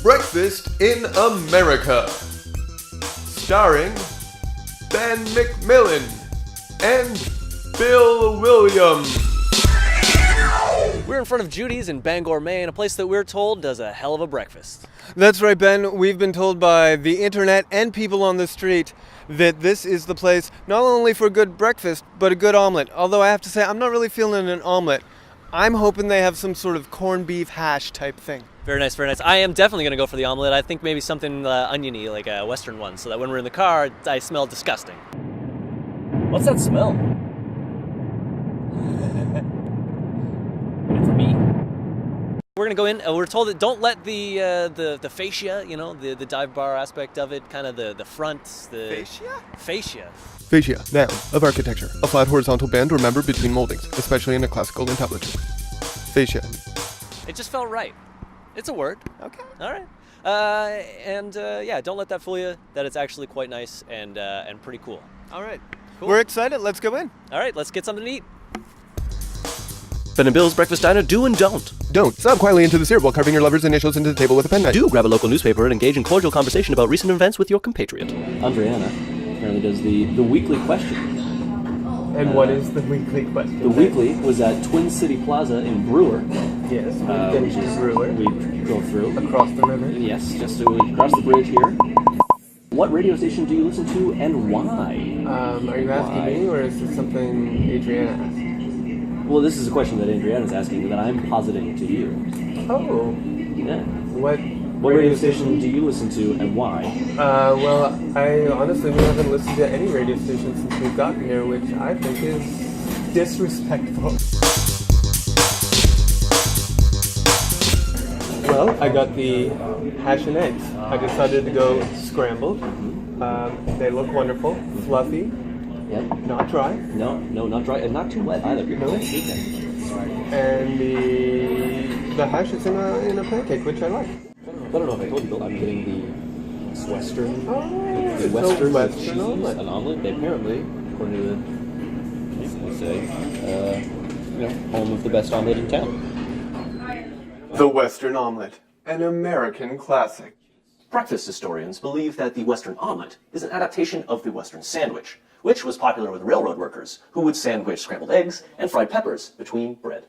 Breakfast in America, starring Ben McMillan and Bill Williams. We're in front of Judy's in Bangor, Maine, a place that we're told does a hell of a breakfast. That's right, Ben. We've been told by the internet and people on the street that this is the place not only for a good breakfast, but a good omelet. Although I have to say, I'm not really feeling an omelet. I'm hoping they have some sort of corned beef hash type thing. Very nice, very nice. I am definitely going to go for the omelet. I think maybe something oniony, like a Western one, so that when we're in the car, I smell disgusting. What's that smell? It's me. We're going to go in. We're told that don't let the fascia, the dive bar aspect of it, kind of the front. Fascia? Fascia. Fascia, noun, of architecture, a flat horizontal band or member between moldings, especially in a classical entablature. Fascia. It just felt right. It's a word. Okay. All right. Don't let that fool you. That it's actually quite nice and pretty cool. All right. Cool. We're excited. Let's go in. All right, let's get something to eat. Ben and Bill's Breakfast Diner, do and don't. Don't. Sob quietly into the syrup while carving your lover's initials into the table with a penknife. Do grab a local newspaper and engage in cordial conversation about recent events with your compatriot. Andriana apparently does the weekly question. And what is the weekly question? The weekly was at Twin City Plaza in Brewer. Yes, Which is Brewer. We drove through. Across the river. Yes, just across the bridge here. What radio station do you listen to and why? Are you asking me, or is this something Adriana asked? Well, this is a question that Andriana's asking that I'm positing to you. Oh. Yeah. What radio station do you listen to and why? Well, we haven't listened to any radio station since we've gotten here, which I think is disrespectful. Well, I got the hash and eggs. I decided to go scrambled. They look wonderful, fluffy, Yep. not dry. No, not dry and not too wet either. No. I hate that. And the hash is in a pancake, which I like. I don't know if I told you, Bill, I'm getting the Western. Oh, The it's Western a Western cheese, omelet. an omelet. They apparently, according to they say, home of the best omelet in town. The Western omelet, an American classic. Breakfast historians believe that the Western omelet is an adaptation of the Western sandwich, which was popular with railroad workers who would sandwich scrambled eggs and fried peppers between bread.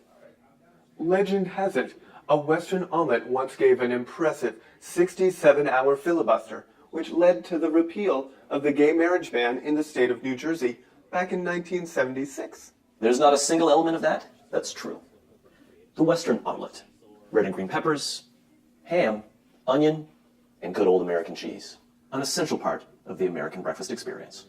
Legend has it, a Western omelet once gave an impressive 67-hour filibuster, which led to the repeal of the gay marriage ban in the state of New Jersey back in 1976. There's not a single element of that that's true. The Western omelet, red and green peppers, ham, onion, and good old American cheese, an essential part of the American breakfast experience.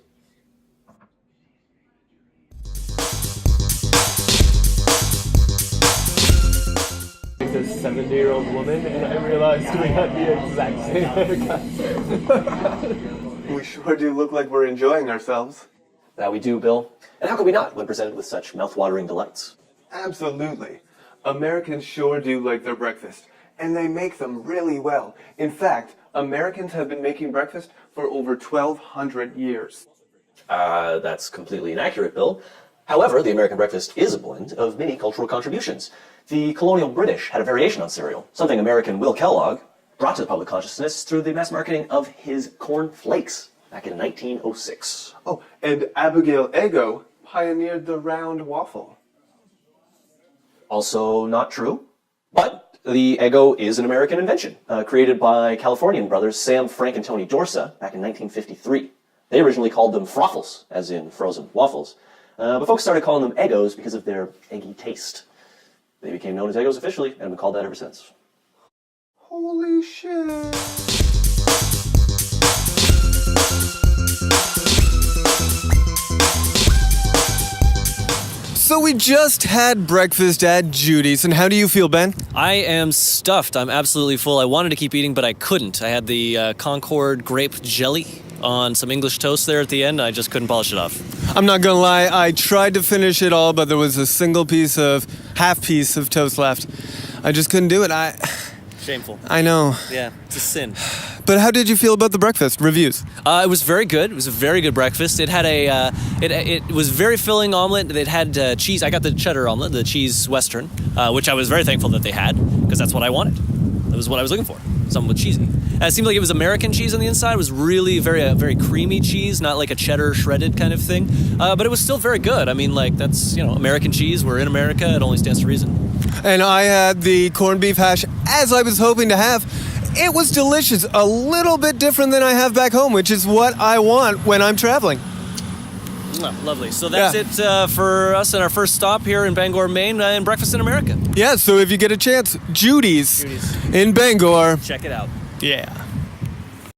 This 70-year-old woman, and I realized we had the exact same haircut. We sure do look like we're enjoying ourselves. That we do, Bill. And how could we not when presented with such mouth-watering delights? Absolutely. Americans sure do like their breakfast, and they make them really well. In fact, Americans have been making breakfast for over 1,200 years. That's completely inaccurate, Bill. However, the American breakfast is a blend of many cultural contributions. The colonial British had a variation on cereal, something American Will Kellogg brought to the public consciousness through the mass marketing of his corn flakes back in 1906. Oh, and Abigail Eggo pioneered the round waffle. Also not true, but the Eggo is an American invention, created by Californian brothers Sam, Frank, and Tony Dorsa back in 1953. They originally called them Froffles, as in frozen waffles, but folks started calling them Eggos because of their eggy taste. They became known as Eggos officially, and have been called that ever since. Holy shit. So we just had breakfast at Judy's, and how do you feel, Ben? I am stuffed. I'm absolutely full. I wanted to keep eating, but I couldn't. I had the Concord grape jelly on some English toast there at the end. I just couldn't polish it off. I'm not gonna lie, I tried to finish it all, but there was a half piece of toast left. I just couldn't do it. Shameful. I know. Yeah, it's a sin. But how did you feel about the breakfast? Reviews? It was very good. It was a very good breakfast. It had it was very filling omelet. It had cheese. I got the cheddar omelet, the cheese Western, which I was very thankful that they had, because that's what I wanted. That was what I was looking for. something with cheesy. And it seemed like it was American cheese on the inside. It was really very creamy cheese, not like a cheddar shredded kind of thing. But it was still very good. I mean, like, that's, American cheese. We're in America. It only stands to reason. And I had the corned beef hash as I was hoping to have. It was delicious, a little bit different than I have back home, which is what I want when I'm traveling. Oh, lovely. So that's it for us and our first stop here in Bangor, Maine, in Breakfast in America. Yeah, so if you get a chance, Judy's. in Bangor. Check it out. Yeah.